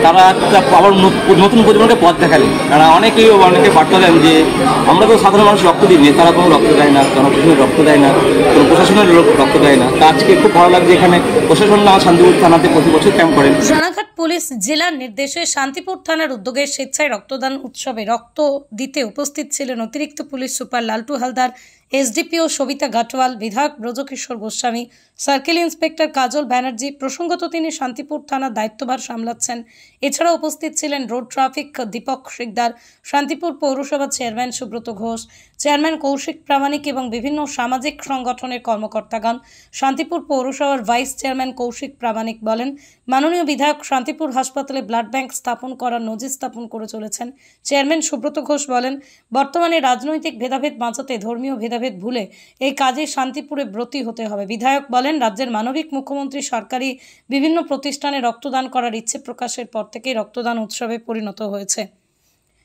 তারা একটা আবার নতুন প্রজন্মকে পথ দেখালেন। কারণ অনেকে বার্তা দেন যে আমরা তো সাধারণ মানুষ রক্ত দিই, তারা কোনো রক্ত দেয় না, জনপ্রতিনিধি রক্ত দেয় না, কোনো প্রশাসনের লোক রক্ত দেয় না। তা আজকে খুব ভালো লাগছে এখানে প্রশাসন শান্তিপুর থানাতে প্রতি বছর ক্যাম্প করেন। রানাঘাট পুলিশ জেলার নির্দেশে শান্তিপুর থানার উদ্যোগে স্বেচ্ছায় রক্তদান উৎসবে রক্ত দিতে উপস্থিত ছিলেন অতিরিক্ত পুলিশ সুপার লালটু হালদার, এসডিপিও সবিতা ঘাটওয়াল, বিধায়ক ব্রজকিশোর গোস্বামী, সার্কেল ইন্সপেক্টর কাজল ব্যানার্জি। প্রসঙ্গত তিনি শান্তিপুর থানার দায়িত্বভার সামলাচ্ছেন। এছাড়া উপস্থিত ছিলেন রোড ট্রাফিক দীপক শিকদার, শান্তিপুর পৌরসভার চেয়ারম্যান সুব্রত ঘোষ, চেয়ারম্যান কৌশিক প্রামাণিক এবং বিভিন্ন সামাজিক সংগঠনের কর্মকর্তাগণ। শান্তিপুর পৌরসভার ভাইস চেয়ারম্যান কৌশিক প্রামাণিক বলেন, মাননীয় বিধায়ক শান্তিপুর হাসপাতালে ব্লাড ব্যাংক স্থাপন করার নজির স্থাপন করে চলেছেন। চেয়ারম্যান সুব্রত ঘোষ বলেন, বর্তমানে রাজনৈতিক ভেদাভেদ বাঁচাতে ধর্মীয় ভেদাভেদ ভুলে এই কাজে শান্তিপুরে ব্রতী হতে হবে। বিধায়ক বলেন, রাজ্যের মানবিক মুখ্যমন্ত্রী সরকারি বিভিন্ন প্রতিষ্ঠানে রক্তদান করার ইচ্ছে প্রকাশের পর থেকেই রক্তদান উৎসবে পরিণত হয়েছে।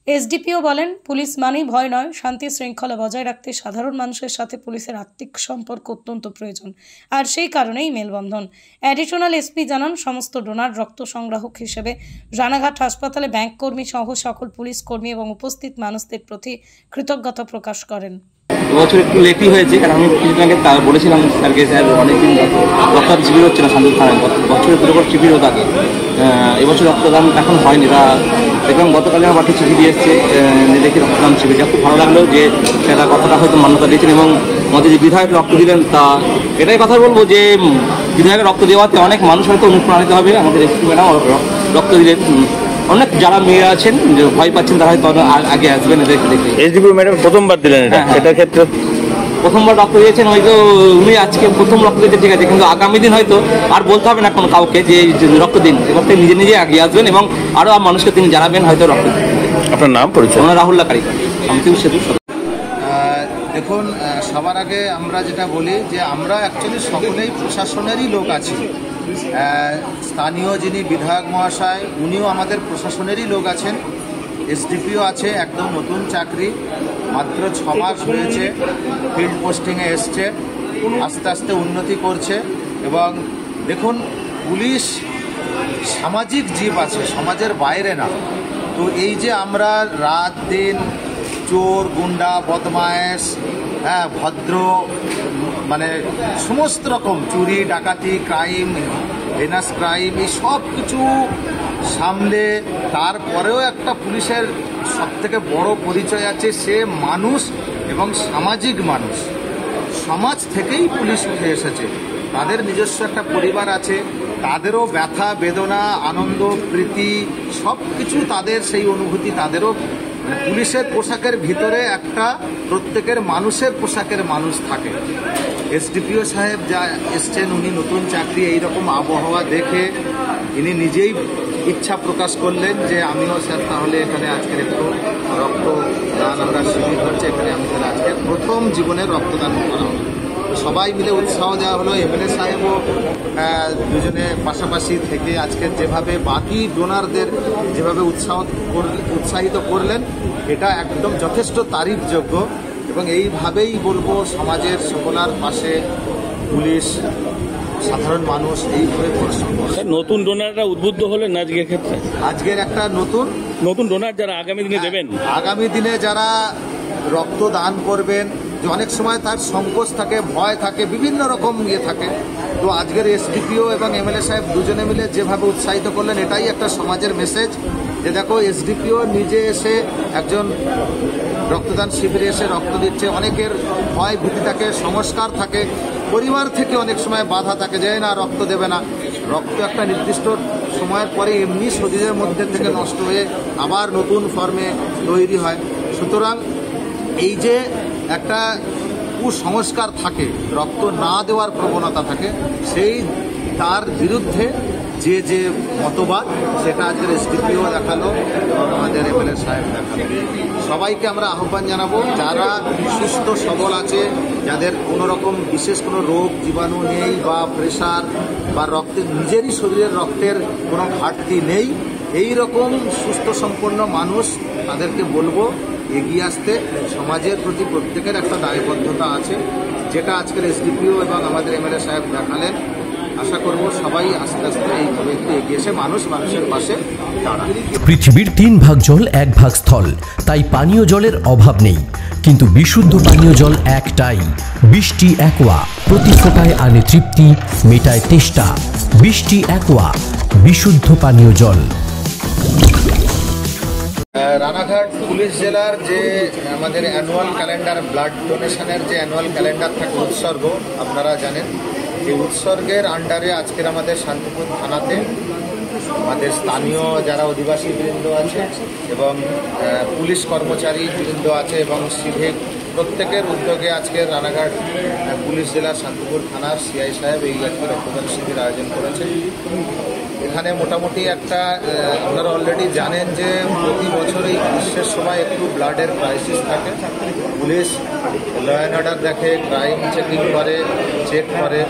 এসডিপিও বলেন, পুলিশ মানেই ভয় নয়, শান্তি শৃঙ্খলা বজায় রাখতে সাধারণ মানুষের সাথে পুলিশের আত্মিক সম্পর্ক অত্যন্ত প্রয়োজন, আর সেই কারণেই মেলবন্ধন। অ্যাডিশনাল এসপি জানান, সমস্ত ডোনার রক্ত সংগ্রাহক হিসেবে রানাঘাট হাসপাতালে ব্যাংক কর্মী সহ সকল পুলিশ কর্মী এবং উপস্থিত মানুষদের প্রতি কৃতজ্ঞতা প্রকাশ করেন। এবছর একটু লেটই হয়েছে, কারণ আমি কিছুদিন আগে বলেছিলাম স্যারকে, স্যার অনেকদিন রক্তদান শিবির হচ্ছে না শান্তিপুর থানায়, বছরের পুরো শিবির হতো আগে। এবছর রক্তদান এখন হয়নি। দেখলাম গতকালে আমার বাড়িতে চিঠি দিয়ে এসছে, দেখি রক্তদান শিবিরটা খুব ভালো লাগলো যে সেটা কথাটা হয়তো মান্যতা দিয়েছেন এবং আমাদের যে বিধায়ক রক্ত দিলেন, তা এটাই কথা বলবো যে বিধায়কের রক্ত দেওয়াতে অনেক মানুষ হয়তো অনুপ্রাণিত হবে। আমাদের এসপি ম্যাডাম রক্ত দিলেন, অনেক যারা মেয়েরা আছেন যে ভয় পাচ্ছেন তারা হয়তো আগে আসবেন এদেরকে দেখে। এসডিপি ম্যাডাম প্রথমবার দিলেন এটা, সেটার ক্ষেত্রে প্রথমবার রক্ত দিয়েছেন, হয়তো উনি আজকে প্রথম রক্ত দিতে ঠিক আছে, কিন্তু আগামী দিন হয়তো আর বলতে হবে না কোনো কাউকে যে রক্ত দিন, এবার থেকে নিজে নিজে এগিয়ে আসবেন এবং আরও মানুষকে তিনি জানাবেন হয়তো রক্ত দিন। আপনার নাম পরিচয়? আমার রাহুল্লা কারিগর, শান্তিপুর সেতু। দেখুন, সবার আগে আমরা যেটা বলি যে আমরা অ্যাকচুয়ালি সকলেই প্রশাসনেরই লোক আছি। স্থানীয় যিনি বিধায়ক মহাশয় উনিও আমাদের প্রশাসনেরই লোক আছেন। এসডিপিও আছে, একদম নতুন চাকরি, মাত্র 6 মাস হয়েছে, ফিল্ড পোস্টিংয়ে এসছে, আস্তে আস্তে উন্নতি করছে। এবং দেখুন, পুলিশ সামাজিক জীব আছে, সমাজের বাইরে না। তো এই যে আমরা রাত দিন চোর, গুন্ডা, বদমায়েশ, ভদ্র, মানে সমস্ত রকম চুরি, ডাকাতি, ক্রাইম, হেনাস ক্রাইম, এই সব কিছু সামলে তারপরেও একটা পুলিশের সবথেকে বড় পরিচয় আছে, সে মানুষ এবং সামাজিক মানুষ। সমাজ থেকেই পুলিশ উঠে এসেছে, তাদের নিজস্ব একটা পরিবার আছে, তাদেরও ব্যথা বেদনা, আনন্দ, প্রীতি সব কিছু তাদের, সেই অনুভূতি তাদেরও। পুলিশের পোশাকের ভিতরে একটা প্রত্যেকের মানুষের পোশাকের মানুষ থাকে। এসডিপিও সাহেব যা এসছেন, উনি নতুন চাকরি, এইরকম আবহাওয়া দেখে ইনি নিজেই ইচ্ছা প্রকাশ করলেন যে আমিও স্যার তাহলে এখানে আজকের একটু রক্তদান, আমরা শিবির হচ্ছে এখানে, আমি তাহলে আজকে প্রথম জীবনের রক্তদান করা হলো। সবাই মিলে উৎসাহ দেওয়া হলো। এমএলএ সাহেবও দুজনে পাশাপাশি থেকে আজকে যেভাবে বাকি ডোনারদের যেভাবে উৎসাহিত করলেন, এটা একদম যথেষ্ট তারিফযোগ্য। এবং এইভাবেই বলবো, সমাজের সকলার পাশে পুলিশ, সাধারণ মানুষ এইভাবে পরিশ্রম করছে। নতুন ডোনাররা উদ্বুদ্ধ হলেন আজকের ক্ষেত্রে? আজকের একটা নতুন ডোনার যারা আগামী দিনে দেবেন, আগামী দিনে যারা রক্তদান করবেন, যে অনেক সময় তার সংকোচ থাকে, ভয় থাকে, বিভিন্ন রকম থাকে। তো আজকের এসডিপিও এবং এমএলএ সাহেব দুজনে মিলে যেভাবে উৎসাহিত করলেন, এটাই একটা সমাজের মেসেজ যে দেখো, এসডিপিও নিজে এসে একজন রক্তদান শিবিরে এসে রক্ত দিচ্ছে। অনেকের ভয় ভীতি থাকে, সংস্কার থাকে, পরিবার থেকে অনেক সময় বাধা থাকে যে না রক্ত দেবে না। রক্ত একটা নির্দিষ্ট সময়ের পরে এমনি শরীরের মধ্যে থেকে নষ্ট হয়ে আবার নতুন ফর্মে তৈরি হয়। সুতরাং এই যে একটা কুসংস্কার থাকে, রক্ত না দেওয়ার প্রবণতা থাকে, সেই তার বিরুদ্ধে যে মতবাদ, সেটা আজকের এসডিপিও দেখালো এবং আমাদের এমএলএ সাহেব দেখালো। সবাইকে আমরা আহ্বান জানাবো, যারা সুস্থ সবল আছে, যাদের কোনো রকম বিশেষ কোনো রোগ জীবাণু নেই বা প্রেশার বা রক্তের নিজেরই শরীরের রক্তের কোনো ঘাটতি নেই, এই রকম সুস্থ সম্পন্ন মানুষ, তাদেরকে বলবো এগিয়ে আসতে। সমাজের প্রতি প্রত্যেকের একটা দায়বদ্ধতা আছে, যেটা আজকের এসডিপিও এবং আমাদের এমএলএ সাহেব দেখালেন। আশা করব সবাই আস্তে আস্তে এইভাবে একটু এগিয়ে এসে মানুষের পাশে দাঁড়ায়। পৃথিবীর 3 ভাগ জল 1 ভাগ স্থল, তাই পানীয় জলের অভাব নেই, কিন্তু বিশুদ্ধ পানীয় জল একটাই, বৃষ্টি অ্যাকোয়া। প্রতি ফোঁটায় আনে তৃপ্তি, মেটায় তেষ্টা। বৃষ্টি অ্যাকোয়া, বিশুদ্ধ পানীয় জল। রানাঘাট পুলিশ জেলার যে আমাদের অ্যানুয়াল ক্যালেন্ডার, ব্লাড ডোনেশনের যে অ্যানুয়াল ক্যালেন্ডার থাকে উৎসর্গ, আপনারা জানেন, এই উৎসর্গের আন্ডারে আজকের আমাদের শান্তিপুর থানাতে আমাদের স্থানীয় যারা অধিবাসী বৃন্দ আছে এবং পুলিশ কর্মচারী বৃন্দ আছে এবং সিভিক প্রত্যেকের উদ্যোগে আজকের রানাঘাট পুলিশ জেলার শান্তিপুর থানার সিআই সাহেব এই আজকে রক্তদান শিবির আয়োজন করেছেন। এখানে মোটামুটি একটা আপনারা অলরেডি জানেন যে প্রতি বছরই গ্রীষ্মের সময় একটু ব্লাডের ক্রাইসিস থাকে। পুলিশ ল অ্যান্ড অর্ডার দেখে, ক্রাইম চেকিং করে, চেক করে,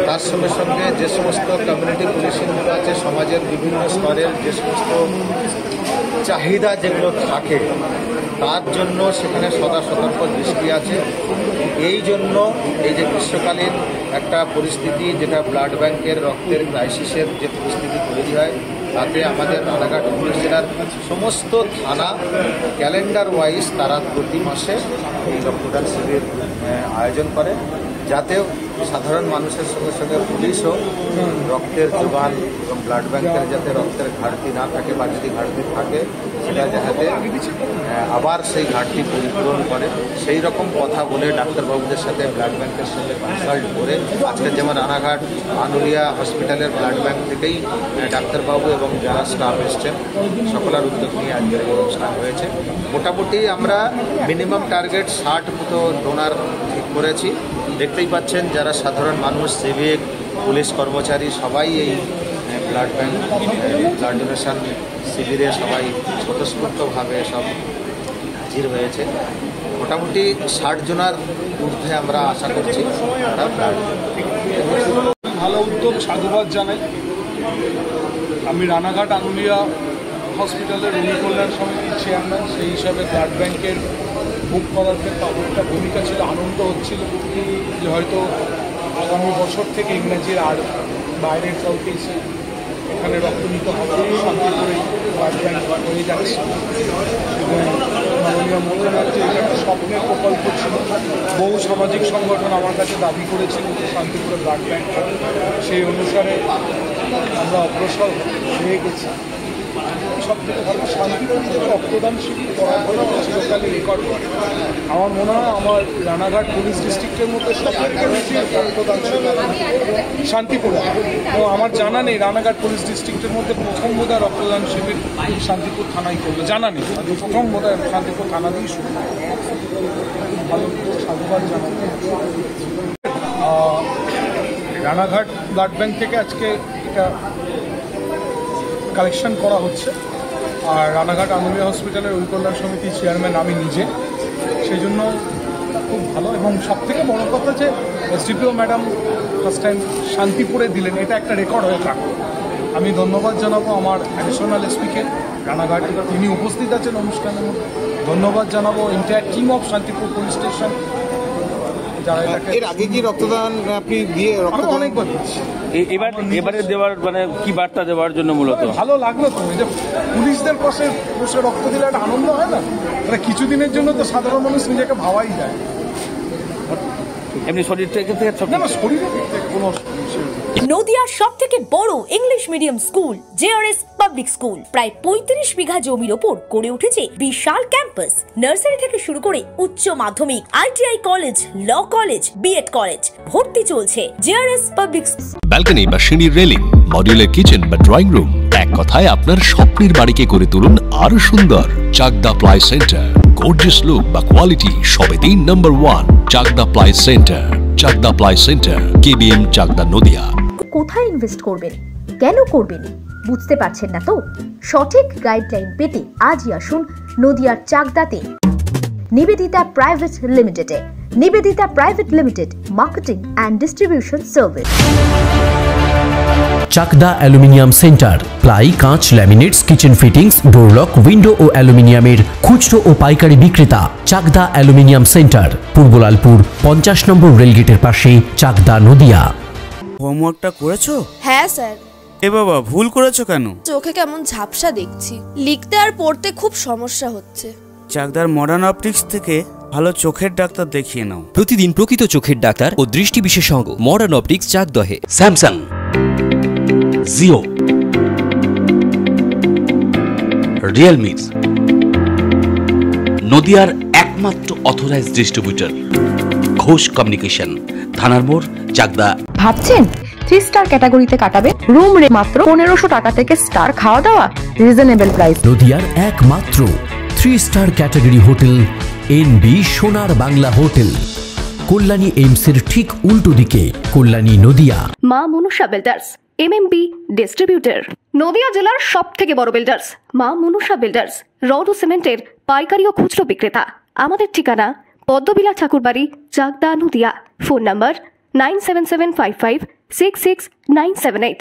তার সঙ্গে সঙ্গে যে সমস্ত কমিউনিটি পুলিশিংগুলো আছে, সমাজের বিভিন্ন স্তরের যে সমস্ত চাহিদা যেগুলো থাকে তার জন্য সেখানে সদা সতর্ক দৃষ্টি আছে। এই জন্য এই যে গ্রীষ্মকালীন একটা পরিস্থিতি, যেটা ব্লাড ব্যাংকের রক্তের ক্রাইসিসের যে পরিস্থিতি তৈরি হয়, তাতে আমাদের রানাঘাট পুলিশ জেলার সমস্ত থানা ক্যালেন্ডার ওয়াইজ তারা প্রতি মাসে এই রক্তদান শিবির আয়োজন করে, যাতে সাধারণ মানুষের সঙ্গে সঙ্গে পুলিশও রক্তের যোগান এবং ব্লাড ব্যাংকের যাতে রক্তের ঘাটতি না থাকে, বা যদি ঘাটতি থাকে সেটা যাতে আবার সেই ঘাটতি পরিপূরণ করে, সেই রকম কথা বলে ডাক্তারবাবুদের সাথে ব্লাড ব্যাংকের সঙ্গে কনসাল্ট করে আজকে যেমন রানাঘাট আনুলিয়া হসপিটালের ব্লাড ব্যাংক থেকেই ডাক্তারবাবু এবং যারা স্টাফ এসছেন সকলের উদ্যোগ নিয়ে আজকের এই অনুষ্ঠান হয়েছে। মোটামুটি আমরা মিনিমাম টার্গেট 60 মতো ডোনার ঠিক করেছি। দেখতেই পাচ্ছেন যারা সাধারণ মানুষ, সিভিক, পুলিশ কর্মচারী সবাই এই ব্লাড ব্যাংক ব্লাড ডোনেশন শিবিরে সবাই স্বতঃস্ফূর্তভাবে সব হাজির হয়েছে। মোটামুটি 60 জনের ঊর্ধ্বে আমরা আশা করছি তারা ব্লাড। ভালো উদ্যোগ, সাধুবাদ জানাই। আমি রানাঘাট আনুলিয়া হসপিটালের রোগী কল্যাণ সমিতির চেয়ারম্যান, সেই হিসাবে ব্লাড ব্যাংকের বুক করার ক্ষেত্রে অনেকটা ভূমিকা ছিল। আনন্দ হচ্ছিল যে হয়তো আগামী বছর থেকে ইংরেজির আর বাইরের কাউকে এসে এখানে রক্ত নিতে হবে, শান্তিপুরে ব্লাড ব্যাংক হয়ে যাচ্ছে। এবং মাননীয় মুখ্যমন্ত্রী এটা একটা স্বপ্নের প্রকল্প ছিল। বহু সামাজিক সংগঠন আমার কাছে দাবি করেছিল যে শান্তিপুরে ব্লাড ব্যাংক, সেই অনুসারে আমরা অগ্রসর হয়ে গেছি। সবথেকে ভালো শান্তিপুর রক্তদান শিবির করা হয়েছে, চিরকালই রেকর্ড করে। আমার মনে হয় আমার রানাঘাট পুলিশ ডিস্ট্রিক্টের মধ্যে সবথেকে বেশি রক্তদান শিবির শান্তিপুরে। এবং আমার জানা নেই রানাঘাট পুলিশ ডিস্ট্রিক্টের মধ্যে প্রথম বোধহয় রক্তদান শিবির শান্তিপুর থানায় করলো, জানা নেই। প্রথম বোধহয় শান্তিপুর থানা দিয়েই শুরু। ভালো সাধুবাদ জানাই। রানাঘাট ব্লাড ব্যাংক থেকে আজকে এটা কালেকশন করা হচ্ছে। আর রানাঘাট আনুলিয়া হসপিটালের রোগী কল্যাণ সমিতির চেয়ারম্যান আমি নিজে, সেই জন্য খুব ভালো। এবং সবথেকে বড় কথা যে এসডিপিও ম্যাডাম ফার্স্ট টাইম শান্তিপুরে দিলেন, এটা একটা রেকর্ড হয়ে থাকবে। আমি ধন্যবাদ জানাবো আমার অ্যাডিশনাল এসপিকে রানাঘাট, তিনি উপস্থিত আছেন অনুষ্ঠানের মধ্যে। ধন্যবাদ জানাবো entire team of Shantipur police station, যারা এর আগে কি রক্তদান আপনি দিয়ে অনেকবার দিচ্ছি। এবারে দেওয়ার মানে কি বার্তা দেওয়ার জন্য মূলত ভালো লাগলো তো, এই যে পুলিশদের পাশে বসে রক্ত দিলে একটা আনন্দ হয় না, মানে কিছুদিনের জন্য তো সাধারণ মানুষ নিজেকে ভাবাই যায়। এমনি শরীর থেকে না শরীরে কোনো নদিয়ার সবথেকে বড় English medium school JRS public school প্রায় 35 বিঘা জমির ওপর গড়ে উঠেছে বিশাল ক্যাম্পাস। নার্সারি থেকে শুরু করে উচ্চ মাধ্যমিক, ITI college, law college, BEd college, ভর্তি চলছে। জেআরএস পাবলিক ব্যালকনি বা সিঁড়ির রেলিং, মডিউলার কিচেন বা ড্রয়িং রুম, এক কথায় আপনার স্বপ্নের বাড়িকে করে তুলুন আরো সুন্দর। Chakdah ply centre, gorgeous look বা কোয়ালিটি সবেতেই number 1। Chakdah ply centre, Chakdah ply centre, KBM, Chakdah, Nadia. কোথায় ইনভেস্ট করবেন, কেন করবেন বুঝতে পারছেন না তো? সঠিক গাইডলাইন পেতে আজই আসুন নদিয়ার চাকদাতে নিবেদিতা প্রাইভেট লিমিটেডে। Nivedita private limited, marketing and distribution service. Chakdah aluminium centre, ply, কাঁচ, laminates, kitchen fittings, door lock, window ও অ্যালুমিনিয়ামের খুচরো ও পাইকারি বিক্রেতা। চাকদা অ্যালুমিনিয়াম সেন্টার, পূর্ব লালপুর 50 নম্বর রেলগেটের পাশে, চাকদা, নদিয়া। হোমওয়ার্কটা করেছো? হ্যাঁ স্যার। এ বাবা, ভুল করেছো কেন? চোখে কেমন ঝাপসা দেখছি, লিখতে আর পড়তে খুব সমস্যা হচ্ছে। চাকদার মডার্ন অপটিক্স থেকে ভালো চোখের ডাক্তার দেখিয়ে নাও। প্রতিদিন প্রকৃত চোখের ডাক্তার ও দৃষ্টি বিশেষজ্ঞ মডার্ন অপটিক্স চাকদহে। স্যামসাং, জিও, রিয়েলমি, নদিয়ার একমাত্র অথরাইজড ডিস্ট্রিবিউটর ঘোষ কমিউনিকেশন, থানার মোড়, চাকদা। ভাবছেন 3 স্টার ক্যাটাগরিতে কাটাবে? রুম রে মাত্র 1500 টাকা থেকে স্টার, খাওয়া দাওয়া রিজনেবল প্রাইস। নদিয়ার একমাত্র 3 স্টার ক্যাটাগরি হোটেল এনবি সোনার বাংলা হোটেল, কল্যাণী এইমসের ঠিক উল্টো দিকে, কল্যাণী নদিয়া। মা Manusha builders, MMB distributor, Nadia জেলার সবথেকে বড় বিল্ডার্স। মা মনুষা বিল্ডার্স রড ও সিমেন্টের পাইকারি ও খুচরো বিক্রেতা। আমাদের ঠিকানা পদ্মবিলা ঠাকুরবাড়ি, চাকদা, নদিয়া। Phone number 9775566978।